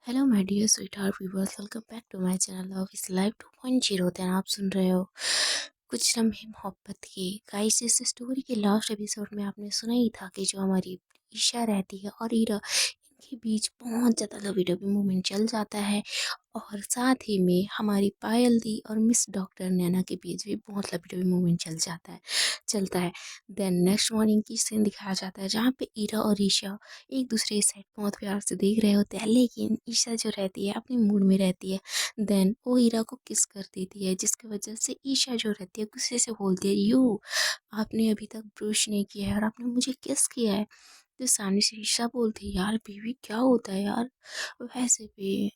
Hello my dear sweetheart viewers, welcome back to my channel love is life 2.0। Then आप सुन रहे हो कुछ लम्हे मोहब्बत के। गाइस, इस स्टोरी के लास्ट एपिसोड में आपने सुना ही था कि जो हमारी ईशा रहती है और ईरा, इनके बीच बहुत ज़्यादा लवी डबी मूवमेंट चल जाता है। और साथ ही में हमारी पायल दी और मिस डॉक्टर नैना के बीच भी बहुत लवी डबी मूवमेंट चलता है। देन नेक्स्ट मॉर्निंग की सीन दिखाया जाता है जहाँ पे ईरा और ईशा एक दूसरे की साइड बहुत प्यार से देख रहे होते हैं, लेकिन ईशा जो रहती है अपनी मूड में रहती है। देन वो ईरा को किस कर देती है, जिसकी वजह से ईशा जो रहती है गुस्से से बोलती है, यू आपने अभी तक ब्रश नहीं किया है और आपने मुझे किस किया है। तो सामने से ईशा बोलती है, यार बीवी क्या होता है यार, वैसे भी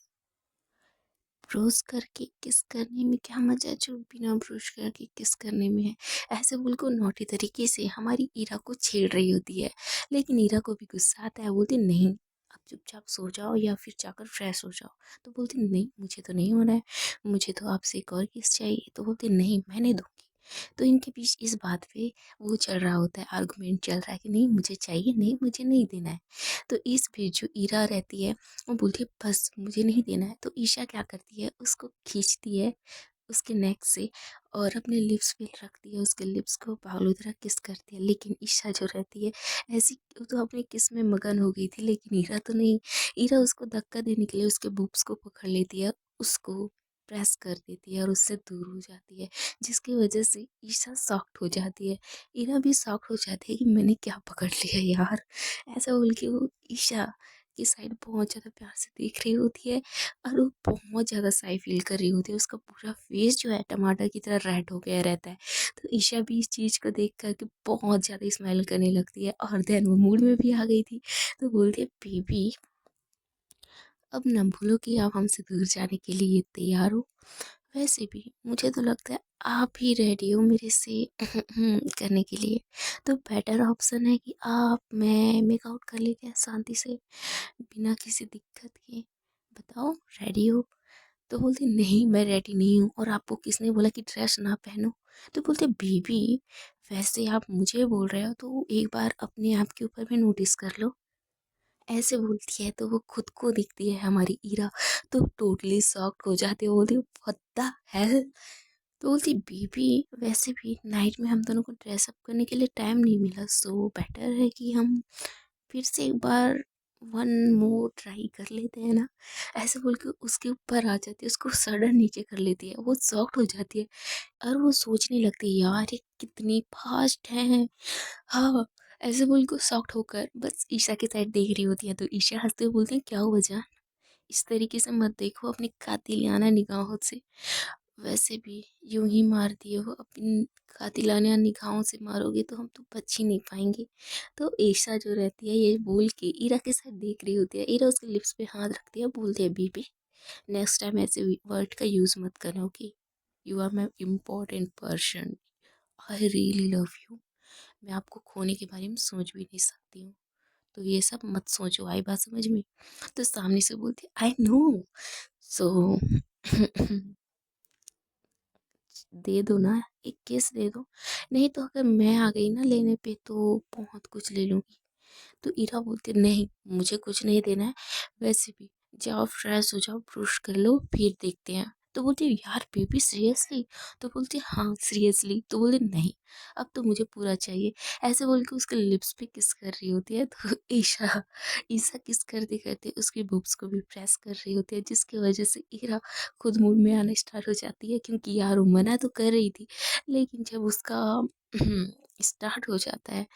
ब्रश करके किस करने में क्या मजा है जो बिना ब्रश करके किस करने में है। ऐसे बिल्कुल नौटी तरीके से हमारी ईरा को छेड़ रही होती है, लेकिन ईरा को भी गुस्सा आता है। बोलती नहीं, आप चुपचाप सो जाओ या फिर जाकर फ्रेश हो जाओ। तो बोलती नहीं, मुझे तो नहीं होना है, मुझे तो आपसे एक और किस चाहिए। तो बोलती नहीं, मैं नहीं दूंगी। तो इनके बीच इस बात पे वो चल रहा होता है, आर्गुमेंट चल रहा है कि नहीं मुझे चाहिए, नहीं मुझे नहीं देना है। तो इस बीच जो ईरा रहती है वो बोलती है बस मुझे नहीं देना है। तो ईशा क्या करती है, उसको खींचती है उसके नेक से और अपने लिप्स पे रखती है, उसके लिप्स को पागलों तरह किस करती है। लेकिन ईशा जो रहती है ऐसी, वो तो अपने किस में मगन हो गई थी, लेकिन ईरा तो नहीं। ईरा उसको धक्का देने के लिए उसके बूब्स को पकड़ लेती है, उसको प्रेस कर देती है और उससे दूर हो जाती है, जिसकी वजह से ईशा शॉक्ड हो जाती है। ईरा भी शॉक्ड हो जाती है कि मैंने क्या पकड़ लिया यार। ऐसा बोल के वो ईशा की साइड बहुत ज़्यादा प्यार से देख रही होती है और वो बहुत ज़्यादा साई फील कर रही होती है। उसका पूरा फेस जो है टमाटर की तरह रेड हो गया रहता है। तो ईशा भी इस चीज़ को देख करके बहुत ज़्यादा स्माइल करने लगती है और देन वो मूड में भी आ गई थी। तो बोलती है, बेबी अब ना भूलो कि आप हमसे दूर जाने के लिए तैयार हो। वैसे भी मुझे तो लगता है आप ही रेडी हो मेरे से करने के लिए। तो बेटर ऑप्शन है कि आप मैं मेकआउट कर लेते हैं शांति से, बिना किसी दिक्कत के। बताओ, रेडी हो? तो बोलती नहीं, मैं रेडी नहीं हूँ, और आपको किसने बोला कि ड्रेस ना पहनो? तो बोलते बेबी, वैसे आप मुझे बोल रहे हो तो एक बार अपने आप के ऊपर भी नोटिस कर लो। ऐसे बोलती है तो वो खुद को दिखती है हमारी ईरा, तो टोटली शॉक्ड हो जाती है। बोलती व्हाट द हेल। तो बोलती बेबी, वैसे भी नाइट में हम दोनों को ड्रेसअप करने के लिए टाइम नहीं मिला, सो बेटर है कि हम फिर से एक बार वन मोर ट्राई कर लेते हैं ना। ऐसे बोल के उसके ऊपर आ जाती है, उसको सडन नीचे कर लेती है। वो शॉक्ड हो जाती है और वो सोचने लगती है, यार ये कितनी फास्ट है। हाँ, ऐसे बोल के शॉक्ड होकर बस ईशा की साइड देख रही होती है। तो ईशा हंसते हुए बोलते हैं, क्या हुआ जान, इस तरीके से मत देखो अपनी कातिलाना निगाहों से। वैसे भी यूं ही मार दिए हो, अपनी कातिलाना निगाहों से मारोगे तो हम तो बच ही नहीं पाएंगे। तो ईशा जो रहती है ये बोल के ईरा के साथ देख रही होती है। ईरा उसके लिप्स पे हाथ रखती है, बोलती है बीबी नेक्स्ट टाइम ऐसे वर्ड का यूज़ मत करना, okay? You are my important person, I really love you. मैं आपको खोने के बारे में सोच भी नहीं सकती हूँ, तो ये सब मत सोचो। आई बात समझ में? तो सामने से बोलती आई नो। सो दे दो ना, एक किस दे दो, नहीं तो अगर मैं आ गई ना लेने पे तो बहुत कुछ ले लूँगी। तो ईरा बोलती नहीं, मुझे कुछ नहीं देना है। वैसे भी जाओ फ्रेश हो जाओ, ब्रश कर लो, फिर देखते हैं। तो बोलती यार बेबी सीरियसली? तो बोलती हाँ सीरियसली। तो बोलती नहीं, अब तो मुझे पूरा चाहिए। ऐसे बोल के उसके लिप्स पे किस कर रही होती है। तो ईशा ईशा किस करते करते उसकी बुब्स को भी प्रेस कर रही होती है, जिसकी वजह से ईरा खुद मूड में आना स्टार्ट हो जाती है। क्योंकि यार वो मना तो कर रही थी, लेकिन जब उसका स्टार्ट हो जाता है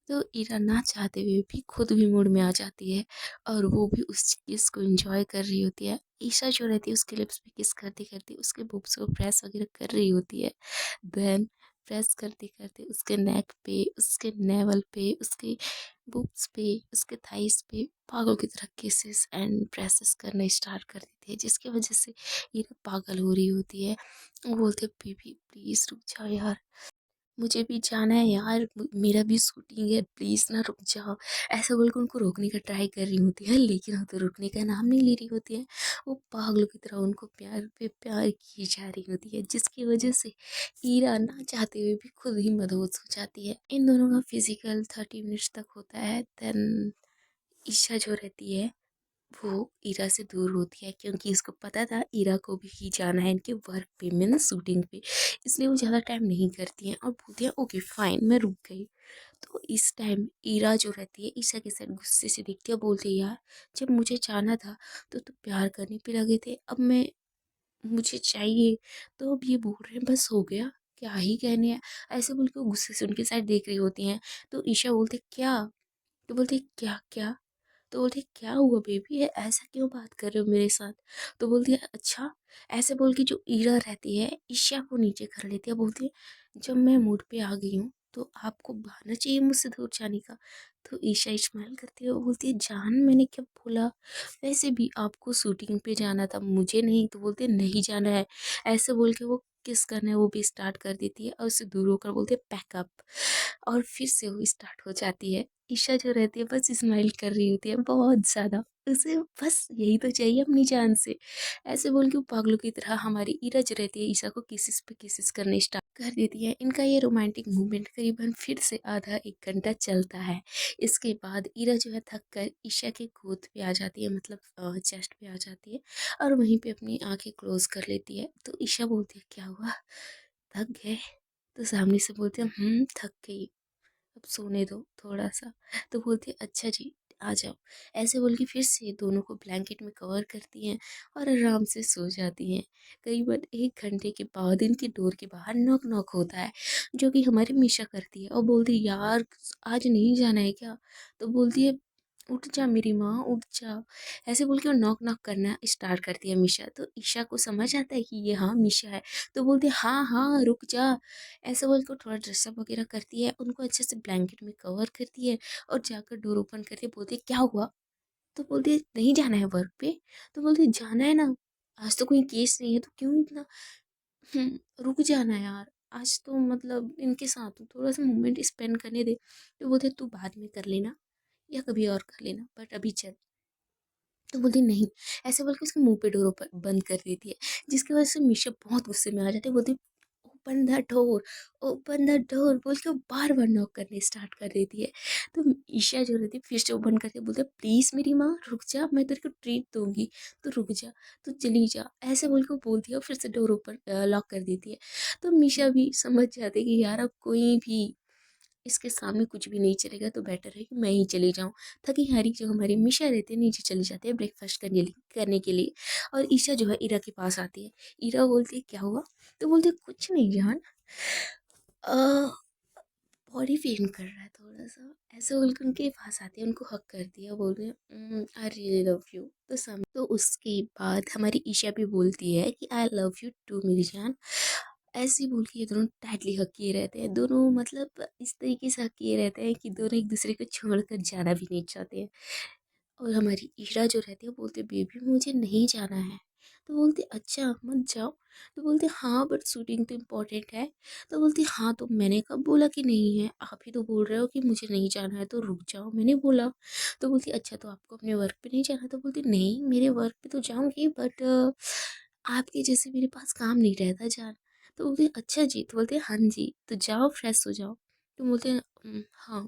तो ईरा ना चाहते हुए भी खुद भी मूड में आ जाती है और वो भी उस किस को एंजॉय कर रही होती है। ईशा जो रहती है उसके लिप्स पे किस करते करते उसके बुब्स को प्रेस वगैरह कर रही होती है। देन प्रेस करते करते उसके नेक पे, उसके नेवल पे, उसके बुब्स पे, उसके थाइस पे पागल की तरह किसेस एंड प्रेसेस करना स्टार्ट कर देती है, जिसकी वजह से ईरा पागल हो रही होती है। वो बोलते बेबी प्लीज रुक जाओ यार, मुझे भी जाना है यार, मेरा भी शूटिंग है, प्लीज़ ना रुक जाओ। ऐसा बोल के उनको रोकने का ट्राई कर रही होती है, लेकिन वो तो रुकने का नाम नहीं ले रही होती है। वो पागलों की तरह उनको प्यार पे प्यार की जा रही होती है, जिसकी वजह से ईरा ना चाहते हुए भी खुद ही मदहोश हो जाती है। इन दोनों का फिजिकल 30 मिनट्स तक होता है। देन ईशा जो रहती है वो ईरा से दूर होती है क्योंकि उसको पता था ईरा को भी जाना है इनके वर्क पे, मीन्स शूटिंग पे। इसलिए वो ज़्यादा टाइम नहीं करती हैं और बोलती है ओके फाइन, मैं रुक गई। तो इस टाइम ईरा जो रहती है ईशा के साथ गुस्से से देखती है, बोलती है यार जब मुझे जाना था तो प्यार करने पे लगे थे, अब मैं मुझे चाहिए तो अब ये बोल रहे हैं बस हो गया, क्या ही कहने हैं। ऐसे बोल के वो गुस्से से उनके साइड देख रही होती हैं। तो ईशा बोलते क्या, तो बोलते क्या क्या, तो बोलती है क्या हुआ बेबी, ये ऐसा क्यों बात कर रहे हो मेरे साथ। तो बोलती है अच्छा, ऐसे बोल के जो ईरा रहती है ईशा को नीचे कर लेती है, बोलती है जब मैं मूड पे आ गई हूँ तो आपको बहाना चाहिए मुझसे दूर जाने का। तो ईशा स्माइल करती है, वो बोलती है जान मैंने क्या बोला, वैसे भी आपको शूटिंग पे जाना था मुझे नहीं। तो बोलते नहीं जाना है, ऐसे बोल के वो किस करना है वो भी स्टार्ट कर देती है और उससे दूर होकर बोलते है पैकअप, और फिर से वो स्टार्ट हो जाती है। ईशा जो रहती है बस स्माइल कर रही होती है बहुत ज़्यादा, उसे बस यही तो चाहिए अपनी जान से। ऐसे बोल के वो पागलों की तरह हमारी ईरा जो रहती है ईशा को किसिस पे किसिस करने स्टार्ट कर देती है। इनका ये रोमांटिक मूवमेंट करीबन फिर से आधा एक घंटा चलता है। इसके बाद ईरा जो है थक कर ईशा के गोद पे आ जाती है, मतलब चेस्ट पे आ जाती है और वहीं पे अपनी आंखें क्लोज कर लेती है। तो ईशा बोलती है क्या हुआ, थक गए। तो सामने से बोलते हैं थक गई, अब सोने दो थोड़ा सा। तो बोलती है अच्छा जी आ जाओ। ऐसे बोल के फिर से दोनों को ब्लैंकेट में कवर करती हैं और आराम से सो जाती हैं। करीबन 1 घंटे के बाद इनके डोर के बाहर नॉक नॉक होता है, जो कि हमारी मीशा करती है और बोलती है यार आज नहीं जाना है क्या। तो बोलती है उठ जा मेरी माँ उठ जा। ऐसे बोल के वो नॉक नॉक करना स्टार्ट करती है मीशा। तो ईशा को समझ आता है कि ये हाँ मीशा है। तो बोलती है हाँ हाँ रुक जा। ऐसे बोल कर थोड़ा ड्रेसअप वगैरह करती है, उनको अच्छे से ब्लैंकेट में कवर करती है और जाकर डोर ओपन करके बोलती है क्या हुआ। तो बोलती है नहीं जाना है वर्क पे। तो बोलती है जाना है ना, आज तो कोई केस नहीं है तो क्यों इतना रुक जाना यार, आज तो मतलब इनके साथ हूँ, थोड़ा सा मोमेंट स्पेंड करने दे। तो बोलते तू बाद में कर लेना या कभी और कर लेना बट अभी चल। तो बोलती नहीं, ऐसे बोल के उसके मुंह पे डोर बंद कर देती है, जिसकी वजह से मीशा बहुत गुस्से में आ जाती है। बोलती open the door, open the door बोल के वो बार बार नॉक करने स्टार्ट कर देती है। तो ईशा जो रहती है फिर से ओपन करके बोलते प्लीज़ मेरी माँ रुक जा, मैं तेरे को ट्रीट दूंगी, तो रुक जा, तो चली जा। ऐसे बोल के वो बोलती है और फिर से डोर ओपन लॉक कर देती है। तो मीशा भी समझ जाती है कि यार अब कोई भी इसके सामने कुछ भी नहीं चलेगा तो बेटर है कि मैं ही चली जाऊँ। थकी हारी जो हमारी मीशा रहती है नीचे चली जाती है ब्रेकफास्ट करने के लिए और ईशा जो है ईरा के पास आती है। ईरा बोलती है क्या हुआ। तो बोलते हैं, कुछ नहीं जान, बॉडी पेन कर रहा है थोड़ा सा। ऐसे बोल के उनके पास आती है, उनको हक करती है, बोल रही है आई रियली लव यू। तो उसके बाद हमारी ईशा भी बोलती है कि आई लव यू टू मेरी जान। ऐसे बोल के ये दोनों टाइटली हक किए रहते हैं, दोनों मतलब इस तरीके से हक किए रहते हैं कि दोनों एक दूसरे को छोड़कर जाना भी नहीं चाहते हैं। और हमारी ईरा जो रहती है बोलती है बेबी मुझे नहीं जाना है। तो बोलती अच्छा मत जाओ। तो बोलती हाँ बट शूटिंग तो इम्पोर्टेंट है। तो बोलती हाँ तो मैंने कब बोला कि नहीं है, आप ही तो बोल रहे हो कि मुझे नहीं जाना है तो रुक जाओ, मैंने बोला। तो बोलती अच्छा तो आपको अपने वर्क पे नहीं जाना। तो बोलती नहीं मेरे वर्क पे तो जाऊँगी बट आपके जैसे मेरे पास काम नहीं रहता जान। तो बोलती अच्छा जी। तो बोलते हाँ जी तो जाओ फ्रेश हो जाओ। तो बोलते हैं हाँ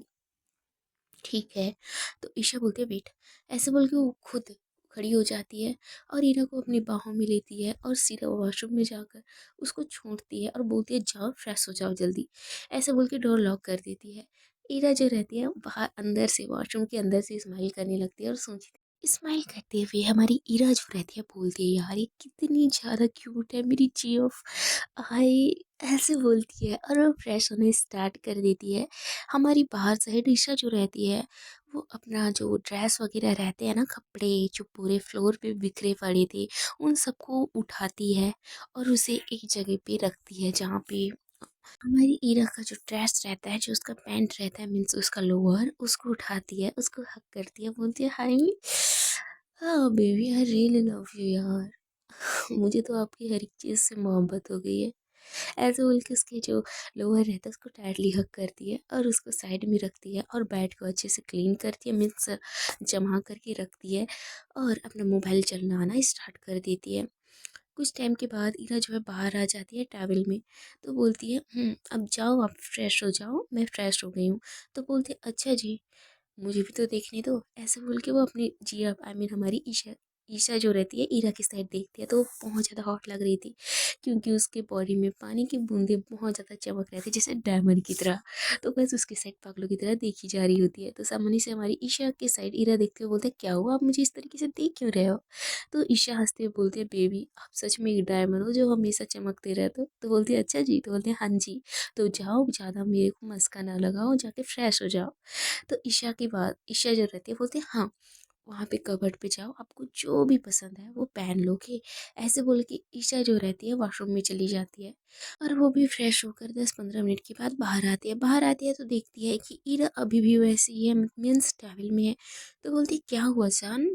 ठीक है। तो ईशा बोलती है वेट। ऐसे बोल के वो खुद खड़ी हो जाती है और ईरा को अपनी बाहों में लेती है और सीधा वॉशरूम में जाकर उसको छोड़ती है और बोलती है जाओ फ्रेश हो जाओ जल्दी। ऐसे बोल के डोर लॉक कर देती है। ईरा जो रहती है बाहर अंदर से वॉशरूम के अंदर से स्माइल करने लगती है और सोचती है, स्माइल करते हुए हमारी ईरा जो रहती है बोलती है यार ये कितनी ज़्यादा क्यूट है मेरी जी ऑफ आई। ऐसे बोलती है और वो फ्रेश होने स्टार्ट कर देती है। हमारी बाहर साइड ईशा जो रहती है वो अपना जो ड्रेस वगैरह रहते हैं ना, कपड़े जो पूरे फ्लोर पे बिखरे पड़े थे उन सबको उठाती है और उसे एक जगह पे रखती है जहाँ पे हमारी ईरा का जो ड्रेस रहता है, जो उसका पैंट रहता है, मीन्स उसका लोअर, उसको उठाती है, उसको हक करती है, बोलती है हाय हाँ baby I really love you यार मुझे तो आपकी हर एक चीज़ से मोहब्बत हो गई है। ऐसे बोल के उसके जो लोअर रहता है उसको टाइटली हक करती है और उसको साइड में रखती है और बेड को अच्छे से क्लीन करती है, मीन्स जमा करके रखती है और अपना मोबाइल चलना आना स्टार्ट कर देती है। कुछ टाइम के बाद ईरा जो है बाहर आ जाती है ट्रैवल में। तो बोलती है अब जाओ आप फ्रेश हो जाओ, मैं फ्रेश हो गई हूँ। तो बोलती है अच्छा जी। मुझे भी तो देखने दो, ऐसे बोल के वो अपनी जिया आई मीन हमारी ईशा ईशा जो रहती है ईरा की साइड देखती है, तो वो बहुत ज़्यादा हॉट लग रही थी क्योंकि उसके बॉडी में पानी की बूंदें बहुत ज़्यादा चमक रहे थे जैसे डायमंड की तरह। तो बस उसकी साइड पागलों की तरह देखी जा रही होती है। तो सामने से हमारी ईशा की साइड ईरा देखते हुए बोलते हैं, क्या हुआ, आप मुझे इस तरीके से देख क्यों रहे हो? तो ईशा हंसते हुए बोलती है, बेबी आप सच में एक डायमंड हो जो हमेशा चमकते रहते हो। तो बोलती है, अच्छा जी? तो बोलते हैं, हाँ जी। तो जाओ ज़्यादा मेरे को मस्का ना लगाओ, जाके फ्रेश हो जाओ। तो ईशा की बात ईशा जो रहती है बोलती है, हाँ वहाँ पे कबर्ड पे जाओ, आपको जो भी पसंद है वो पहन लो के। ऐसे बोल के ईशा जो रहती है वॉशरूम में चली जाती है। और वो भी फ्रेश होकर 10-15 मिनट के बाद बाहर आती है। बाहर आती है तो देखती है कि ईरा अभी भी वैसी ही है, मीन्स ट्रैवल में है। तो बोलती है, क्या हुआ जान,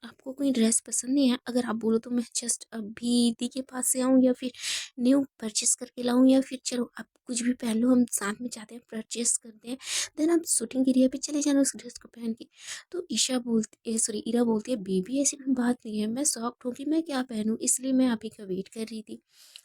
आपको कोई ड्रेस पसंद नहीं है? अगर आप बोलो तो मैं जस्ट अभी दी के पास से आऊँ या फिर न्यू परचेस करके लाऊं, या फिर चलो आप कुछ भी पहन लो, हम साथ में जाते हैं परचेस करते हैं, देन आप शूटिंग एरिया पे चले जाना उस ड्रेस को पहन के। तो ईशा बोलती सॉरी ईरा बोलती है, बेबी ऐसी कोई बात नहीं है, मैं सॉफ्ट हूँ कि मैं क्या पहनूँ, इसलिए मैं आप ही का वेट कर रही थी।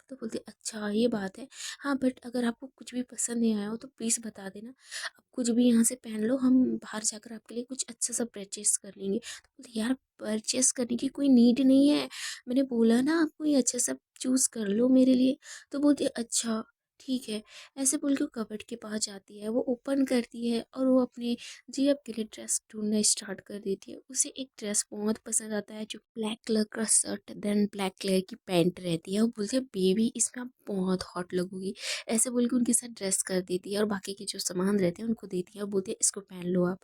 तो बोलते, अच्छा ये बात है। हाँ बट अगर आपको कुछ भी पसंद नहीं आया हो तो प्लीज़ बता देना, आप कुछ भी यहाँ से पहन लो, हम बाहर जाकर आपके लिए कुछ अच्छा सा परचेस कर लेंगे। तो बोलते, यार परचेस करने की कोई नीड नहीं है, मैंने बोला ना आप कोई अच्छा सा चूज़ कर लो मेरे लिए। तो बोलती है, अच्छा ठीक है। ऐसे बोल के वो कबर्ड के पास जाती है, वो ओपन करती है और वो अपने जी अब के लिए ड्रेस ढूंढना स्टार्ट कर देती है। उसे एक ड्रेस बहुत पसंद आता है जो ब्लैक कलर का शर्ट देन ब्लैक कलर की पैंट रहती है। वो बोलती है, बेबी इसमें आप बहुत हॉट लगोगी। ऐसे बोल के उनके साथ ड्रेस कर देती है और बाकी के जो सामान रहते हैं उनको देती है और बोलती है, इसको पहन लो आप।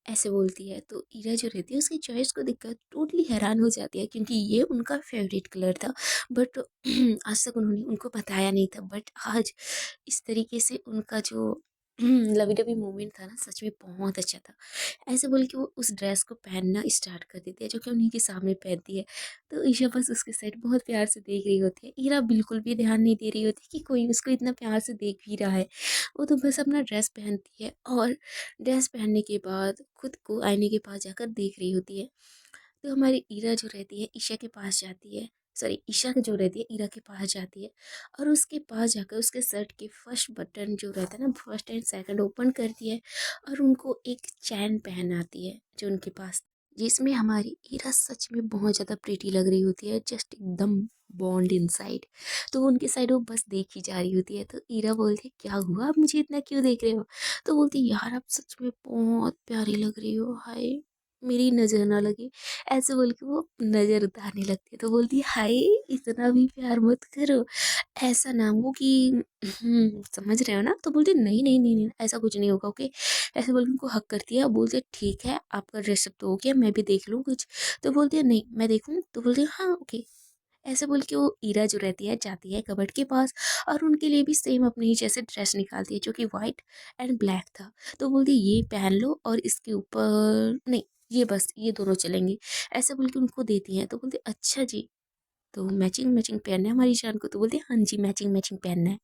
ऐसे बोलती है तो ईरा जो रहती है उसकी चॉइस को देखकर टोटली हैरान हो जाती है क्योंकि ये उनका फेवरेट कलर था। बट आज तक उन्होंने उनको बताया नहीं था, बट आज इस तरीके से उनका जो लवी डबी मोमेंट था ना, सच में बहुत अच्छा था। ऐसे बोल के वो उस ड्रेस को पहनना स्टार्ट कर देती है जो कि उन्हीं के सामने पहनती है। तो ईशा बस उसके साइड बहुत प्यार से देख रही होती है। ईरा बिल्कुल भी ध्यान नहीं दे रही होती कि कोई उसको इतना प्यार से देख भी रहा है। वो तो बस अपना ड्रेस पहनती है और ड्रेस पहनने के बाद खुद को आईने के पास जाकर देख रही होती है। तो हमारी ईरा जो रहती है ईशा के पास जाती है, सॉरी ईशा जो रहती है ईरा के पास जाती है और उसके पास जाकर उसके शर्ट के फर्स्ट बटन जो रहता है ना, फर्स्ट एंड सेकंड ओपन करती है और उनको एक चैन पहनाती है जो उनके पास, जिसमें हमारी ईरा सच में बहुत ज़्यादा प्रीटी लग रही होती है, जस्ट एकदम बॉन्ड इनसाइड। तो वो उनके साइड वो बस देखी जा रही होती है। तो ईरा बोलती है, क्या हुआ, आप मुझे इतना क्यों देख रहे हो? तो बोलती है, यार आप सच में बहुत प्यारी लग रही हो, हाय मेरी नज़र ना लगे। ऐसे बोल के वो नज़र उतारने लगती है। तो बोलती है, हाय इतना भी प्यार मत करो, ऐसा ना हो कि समझ रहे हो ना? तो बोलती है, नहीं नहीं नहीं नहीं ऐसा कुछ नहीं होगा, ओके। ऐसे बोल के उनको हक करती है और बोलती है, ठीक है आपका ड्रेसअप तो हो गया, मैं भी देख लूँ कुछ। तो बोलती है, नहीं मैं देखूँ? तो बोलती है, हाँ ओके। ऐसे बोल के वो ईरा जो रहती है जाती है कबर्ड के पास और उनके लिए भी सेम अपने ही जैसे ड्रेस निकालती है जो कि वाइट एंड ब्लैक था। तो बोलती है, ये पहन लो और इसके ऊपर नहीं, ये बस ये दोनों चलेंगे। ऐसे बोल के उनको देती हैं। तो बोलते, अच्छा जी, तो मैचिंग मैचिंग पहनना है हमारी जान को? तो बोलते, हाँ जी मैचिंग मैचिंग पहनना है।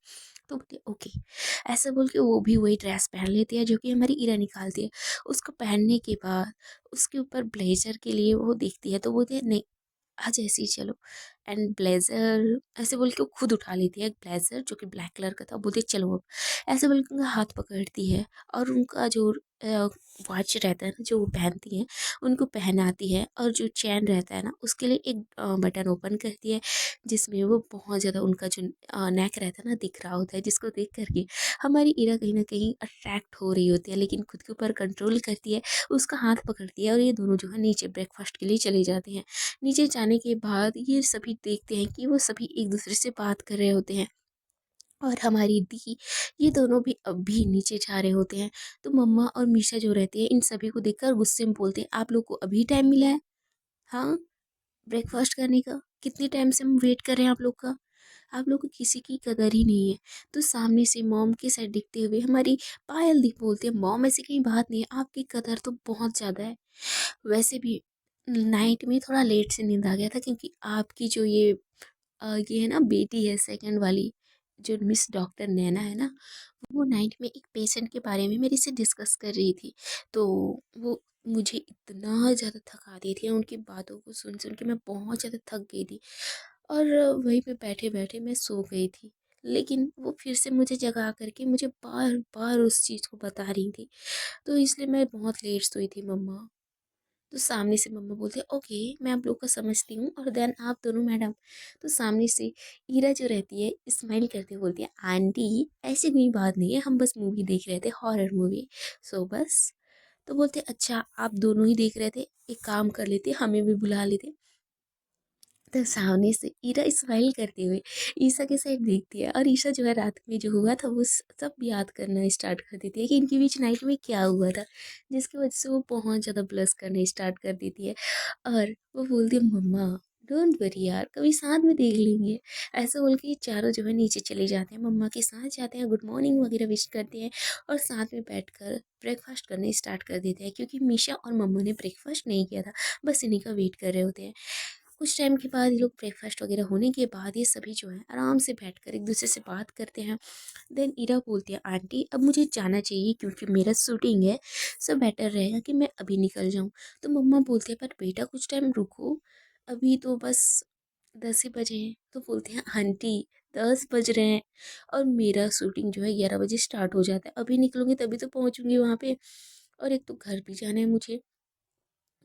तो बोलते, ओके। ऐसे बोल के वो भी वही ड्रेस पहन लेती है जो कि हमारी ईरा निकालती है। उसको पहनने के बाद उसके ऊपर ब्लेजर के लिए वो देखती है। तो बोलते हैं, नहीं आज ऐसे ही चलो। एंड ब्लेज़र ऐसे बोल के वो खुद उठा लेती है एक ब्लेज़र जो कि ब्लैक कलर का था। बोलती है, चलो अब। ऐसे बोल के उनका हाथ पकड़ती है और उनका जो वॉच रहता है ना जो वो पहनती हैं उनको पहनाती है और जो चैन रहता है ना उसके लिए एक बटन ओपन करती है जिसमें वो बहुत ज़्यादा उनका जो नेक रहता है ना दिख रहा होता है, जिसको देख करके हमारी ईरा कहीं ना कहीं अट्रैक्ट हो रही होती है लेकिन खुद के ऊपर कंट्रोल करती है, उसका हाथ पकड़ती है और ये दोनों जो है नीचे ब्रेकफास्ट के लिए चले जाते हैं। नीचे जाने के बाद ये सभी देखते हैं कि वो सभी एक दूसरे से बात कर रहे होते हैं और हमारी दी ये दोनों भी अब भी नीचे जा रहे होते हैं। तो मम्मा और मीशा जो रहती है इन सभी को देखकर गुस्से में बोलते हैं, आप लोग को अभी टाइम मिला है? हाँ, ब्रेकफास्ट करने का कितने टाइम से हम वेट कर रहे हैं आप लोग का, आप लोग को किसी की कदर ही नहीं है। तो सामने से मॉम के साइड दिखते हुए हमारी पायल दी बोलती है, मॉम ऐसी कहीं बात नहीं है, आपकी कदर तो बहुत ज़्यादा है। वैसे भी नाइट में थोड़ा लेट से नींद आ गया था क्योंकि आपकी जो ये है ना बेटी है सेकंड वाली, जो मिस डॉक्टर नैना है ना, वो नाइट में एक पेशेंट के बारे में मेरे से डिस्कस कर रही थी। तो वो मुझे इतना ज़्यादा थका दी थी, उनकी बातों को सुन सुन के मैं बहुत ज़्यादा थक गई थी और वहीं पे बैठे बैठे मैं सो गई थी। लेकिन वो फिर से मुझे जगा करके मुझे बार-बार उस चीज़ को बता रही थी। तो इसलिए मैं बहुत लेट सोई थी मम्मा। तो सामने से मम्मा बोलती है ओके मैं आप लोग का समझती हूँ और देन आप दोनों मैडम। तो सामने से ईरा जो रहती है स्माइल करते हुए बोलती है आंटी ऐसी कोई बात नहीं है, हम बस मूवी देख रहे थे हॉरर मूवी। सो बस। तो बोलते अच्छा आप दोनों ही देख रहे थे, एक काम कर लेते हमें भी बुला लेते। तो सामने से ईरा स्माइल करते हुए ईशा के साइड देखती है और ईशा जो है रात में जो हुआ था वो सब याद करना स्टार्ट कर देती है कि इनके बीच नाइट में क्या हुआ था, जिसकी वजह से वो बहुत ज़्यादा ब्लश करना स्टार्ट कर देती है। और वो बोलती है मम्मा डोंट वरी यार कभी साथ में देख लेंगे। ऐसा बोल के ये चारों जो है नीचे चले जाते हैं, मम्मा के साथ जाते हैं, गुड मॉर्निंग वगैरह विश करते हैं और साथ में बैठकर ब्रेकफास्ट करने स्टार्ट कर देते हैं, क्योंकि मीशा और मम्मा ने ब्रेकफास्ट नहीं किया था, बस इन्हीं का वेट कर रहे होते हैं। कुछ टाइम के बाद ये लोग ब्रेकफास्ट वगैरह होने के बाद ये सभी जो है आराम से बैठकर एक दूसरे से बात करते हैं। देन ईरा बोलती है आंटी अब मुझे जाना चाहिए क्योंकि मेरा शूटिंग है, सो बेटर रहेगा कि मैं अभी निकल जाऊँ। तो मम्मा बोलती है पर बेटा कुछ टाइम रुको, अभी तो बस 10 ही बजे हैं। तो बोलते हैं आंटी 10 बज रहे हैं और मेरा शूटिंग जो है 11 बजे स्टार्ट हो जाता है, अभी निकलूंगी तभी तो पहुँचूंगी वहाँ पे, और एक तो घर भी जाना है मुझे।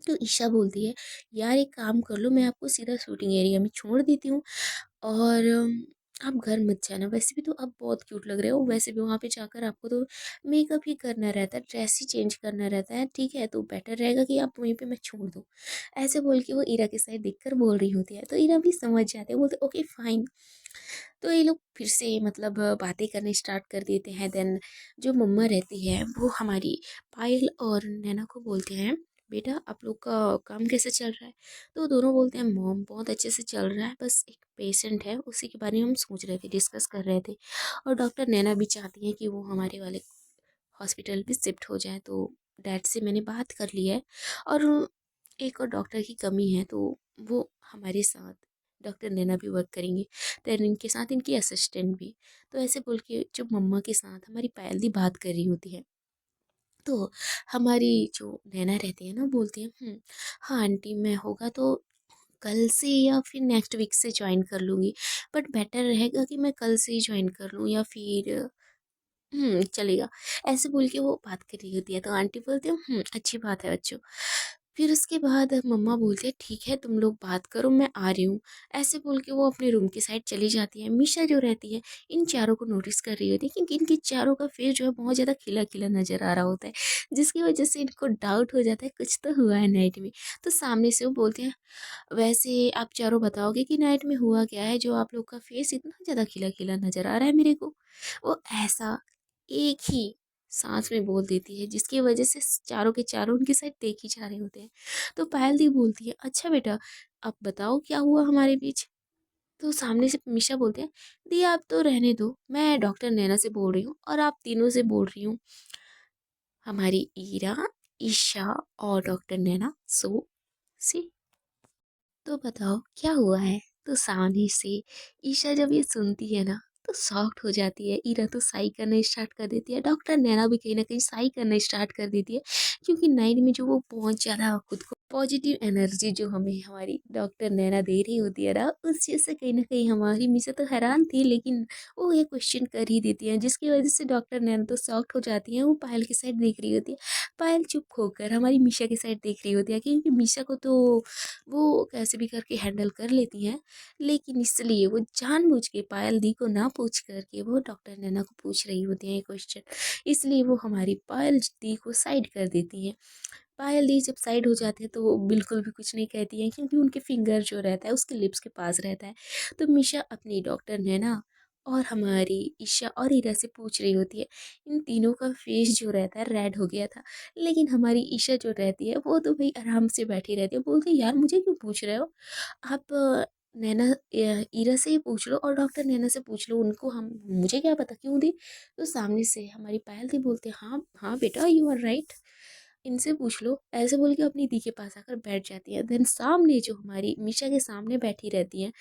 तो ईशा बोलती है यार एक काम कर लो, मैं आपको सीधा शूटिंग एरिया में छोड़ देती हूँ और आप घर मत जाना, वैसे भी तो आप बहुत क्यूट लग रहे हो, वैसे भी वहाँ पे जाकर आपको तो मेकअप ही करना रहता है, ड्रेस ही चेंज करना रहता है, ठीक है तो बेटर रहेगा कि आप वहीं पे मैं छोड़ दूँ। ऐसे बोल के वो ईरा के साइड देख कर बोल रही होती है, तो ईरा भी समझ जाते हैं, बोलते ओके फाइन। तो ये लोग फिर से मतलब बातें करने स्टार्ट कर देते हैं। देन जो मम्मा रहती है वो हमारी पायल और नैना को बोलते हैं बेटा आप लोग का काम कैसे चल रहा है। तो दोनों बोलते हैं मॉम बहुत अच्छे से चल रहा है, बस एक पेशेंट है उसी के बारे में हम सोच रहे थे, डिस्कस कर रहे थे, और डॉक्टर नैना भी चाहती है कि वो हमारे वाले हॉस्पिटल भी शिफ्ट हो जाए। तो डैड से मैंने बात कर ली है और एक और डॉक्टर की कमी है, तो वो हमारे साथ डॉक्टर नैना भी वर्क करेंगे, देन इनके साथ इनकी असिस्टेंट भी। तो ऐसे बोल के जब मम्मा के साथ हमारी पायल दी बात कर रही होती है, तो हमारी जो नैना रहती है ना बोलती है हाँ आंटी मैं होगा तो कल से या फिर नेक्स्ट वीक से ज्वाइन कर लूँगी, बट बेटर रहेगा कि मैं कल से ही ज्वाइन कर लूँ या फिर चलेगा। ऐसे बोल के वो बात कर रही होती है, तो आंटी बोलती है अच्छी बात है बच्चों। फिर उसके बाद मम्मा बोलती है ठीक है तुम लोग बात करो मैं आ रही हूँ। ऐसे बोल के वो अपने रूम की साइड चली जाती है। मीशा जो रहती है इन चारों को नोटिस कर रही होती है, क्योंकि इनकी चारों का फेस जो है बहुत ज़्यादा खिला-खिला नज़र आ रहा होता है, जिसकी वजह से इनको डाउट हो जाता है कुछ तो हुआ है नाइट में। तो सामने से वो बोलते हैं वैसे आप चारों बताओगे कि नाइट में हुआ क्या है जो आप लोग का फेस इतना ज़्यादा खिला-खिला नज़र आ रहा है मेरे को? वो ऐसा एक ही सांस में बोल देती है, जिसकी वजह से चारों के चारों उनकी साइड देख ही जा रहे होते हैं। तो पायल दी बोलती है अच्छा बेटा अब बताओ क्या हुआ हमारे बीच। तो सामने से मिशा बोलते हैं दी आप तो रहने दो, मैं डॉक्टर नैना से बोल रही हूँ और आप तीनों से बोल रही हूँ, हमारी ईरा, ईशा और डॉक्टर नैना। सो सी तो बताओ क्या हुआ है। तो सामने से ईशा जब ये सुनती है ना तो शॉक्ड हो जाती है, ईरा तो साई करना स्टार्ट कर देती है, डॉक्टर नैना भी कहीं ना कहीं साई करना स्टार्ट कर देती है, क्योंकि नाइट में जो वो बहुत ज़्यादा खुद को पॉजिटिव एनर्जी जो हमें हमारी डॉक्टर नैना दे रही होती है ना, उस चीज़ से कहीं ना कहीं हमारी मिसे तो हैरान थी, लेकिन वो ये क्वेश्चन कर ही देती है, जिसकी वजह से डॉक्टर नैना तो शॉक्ड हो जाती है, वो पायल की साइड देख रही होती है। पायल चुप होकर हमारी मीशा की साइड देख रही होती है, क्योंकि मीशा को तो वो कैसे भी करके हैंडल कर लेती हैं, लेकिन इसलिए वो जानबूझ के पायल दी को ना पूछ करके वो डॉक्टर नैना को पूछ रही होती हैं ये क्वेश्चन, इसलिए वो हमारी पायल दी को साइड कर देती हैं। पायल दी जब साइड हो जाती है तो वो बिल्कुल भी कुछ नहीं कहती हैं, क्योंकि उनके फिंगर जो रहता है उसके लिप्स के पास रहता है। तो मिशा अपनी डॉक्टर नैना और हमारी ईशा और ईरा से पूछ रही होती है, इन तीनों का फेस जो रहता है रेड हो गया था, लेकिन हमारी ईशा जो रहती है वो तो भाई आराम से बैठी रहती है, बोलती है यार मुझे क्यों पूछ रहे हो आप, नैना ईरा से ही पूछ लो और डॉक्टर नैना से पूछ लो, उनको हम मुझे क्या पता क्यों दी। तो सामने से हमारी पायल दी बोलते हैं हाँ हाँ बेटा यू आर राइट, इनसे पूछ लो। ऐसे बोल के अपनी दी के पास आकर बैठ जाती है। देन सामने जो हमारी मीशा के सामने बैठी रहती है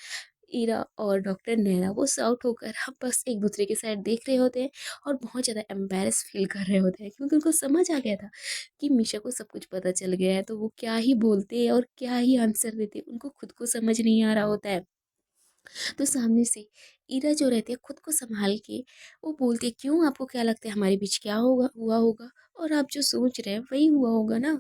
ईरा और डॉक्टर नैना, वो साउट होकर हम बस एक दूसरे की साइड देख रहे होते हैं और बहुत ज़्यादा एम्बेरस फील कर रहे होते हैं, क्योंकि उनको समझ आ गया था कि मीशा को सब कुछ पता चल गया है, तो वो क्या ही बोलते और क्या ही आंसर देते उनको खुद को समझ नहीं आ रहा होता है। तो सामने से ईरा जो रहती है खुद को संभाल के वो बोलती है, क्यों आपको क्या लगता है हमारे बीच क्या होगा हुआ होगा, और आप जो सोच रहे हैं वही हुआ होगा ना।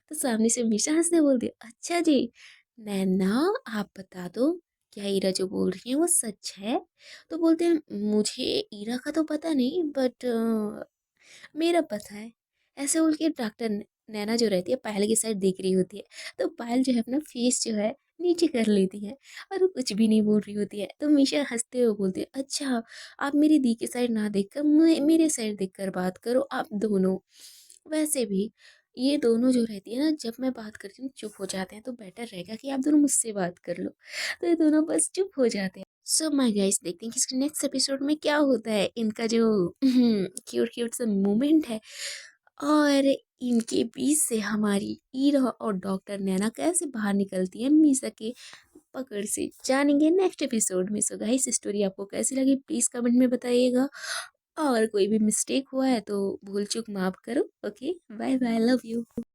तो सामने से मीशा हंसते बोलती है, अच्छा जी नैना, आप बता दो क्या ईरा जो बोल रही है वो सच है। तो बोलते हैं, मुझे ईरा का तो पता नहीं बट मेरा पता है। ऐसे बोल के डॉक्टर नैना जो रहती है पायल की साइड देख रही होती है। तो पायल जो है अपना फेस जो है नीचे कर लेती है और वो कुछ भी नहीं बोल रही होती है। तो मीशा हंसते हुए बोलती है, अच्छा आप मेरी दी की साइड ना देखकर मेरे साइड देखकर बात करो आप दोनों। वैसे भी ये दोनों जो रहती है ना, जब मैं बात करती हूँ चुप हो जाते हैं, तो बेटर रहेगा कि आप दोनों मुझसे बात कर लो। तो ये दोनों बस चुप हो जाते हैं। सो माय गाइस, देखते हैं कि इसके नेक्स्ट एपिसोड में क्या होता है। इनका जो क्यूट क्यूट सा मोमेंट है और इनके बीच से हमारी ईरा और डॉक्टर नैना कैसे बाहर निकलती है मीसा के पकड़ से, जानेंगे नेक्स्ट एपिसोड में। सो गाइस, स्टोरी आपको कैसी लगी प्लीज कमेंट में बताइएगा, और कोई भी मिस्टेक हुआ है तो भूल चूक माफ करो। Okay, bye bye, love you.